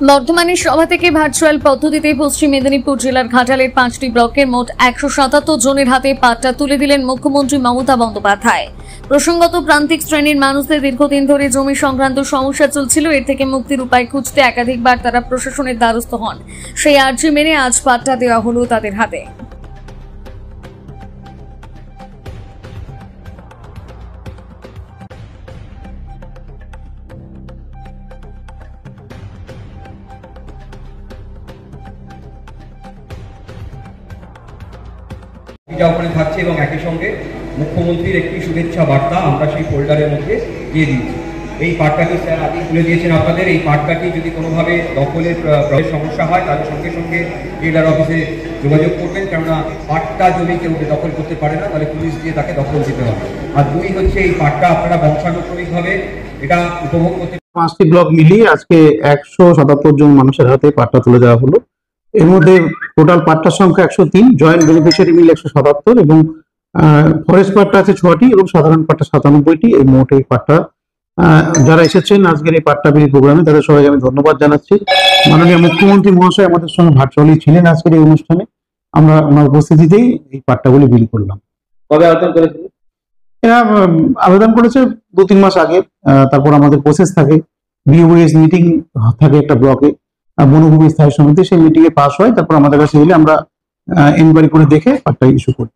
বর্ধমানের সভা থেকে ভার্চুয়াল পদ্ধতিতে পশ্চিম মেদিনীপুর জেলার ঘাটালের 5টি ব্লকের মোট 177 জনের হাতে পাট্টা তুলে দিলেন মুখ্যমন্ত্রী মমতা বন্দ্যোপাধ্যায়। প্রসঙ্গত প্রান্তিক শ্রেণীর মানুষদের দীর্ঘদিন ধরে জমি সংক্রান্ত সমস্যা চলছিল, এর থেকে মুক্তির উপায় খুঁজতে একাধিকবার তারা প্রশাসনের দ্বারস্থ হন। সেই আর্জি মেনে আজ পাট্টা দেওয়া হলো তাদের হাতে। ওখানে থাকছে এবং একই সঙ্গে মুখ্যমন্ত্রীর একটি শুভেচ্ছা বার্তা আমরা সেই ফোল্ডারের মধ্যে দিয়ে দিয়েছি। এই পাট্টাটি স্যার আগে তুলে দিয়েছেন আপনাদের। এই পাট্টাটি যদি কোনোভাবে দখলের সমস্যা হয় তাহলে সঙ্গে সঙ্গে ডিলার অফিসে যোগাযোগ করবেন, কেননা পাট্টা জমি কেউ দখল করতে পারে না, তাহলে পুলিশ দিয়ে তাকে দখল দিতে হবে। আর দুই হচ্ছে এই পাট্টা আপনারা বংশানুক্রমিকভাবে এটা উপভোগ করতে। 5টি ব্লক মিলিয়ে আজকে 177 জন মানুষের হাতে পাট্টা তুলে দেওয়া হলো। এর মধ্যে টোটাল পাট্টার সংখ্যা 103, জয়েন্ট বেনিফিশিয়ারি মিলে 177 এবং ফরেস্ট পাট্টা আছে 6টি এবং সাধারণ পাট্টা 97টি। এই মোট এই পাট্টা যারা এসেছেন আজকের এই পাট্টা বিলি প্রোগ্রামে তাদের সবাইকে আমি ধন্যবাদ জানাচ্ছি। মাননীয় মুখ্যমন্ত্রী মহাশয় আমাদের সঙ্গে ভার্চুয়ালি ছিলেন আজকের এই অনুষ্ঠানে। আমরা ওনার উপস্থিতিতেই এই পাট্টাগুলি বিলি করলাম। কবে আবেদন করেছিল? এরা আবেদন করেছে 2-3 মাস আগে। তারপর আমাদের প্রসেস থাকে, বিওএস মিটিং থাকে একটা ব্লকে, বনভূমি স্থায়ী সমিতি, সেই মিটিং এ পাস হয়, তারপর আমাদের কাছে এলে আমরা ইনকোয়ারি করে দেখে পাট্টা ইস্যু করি।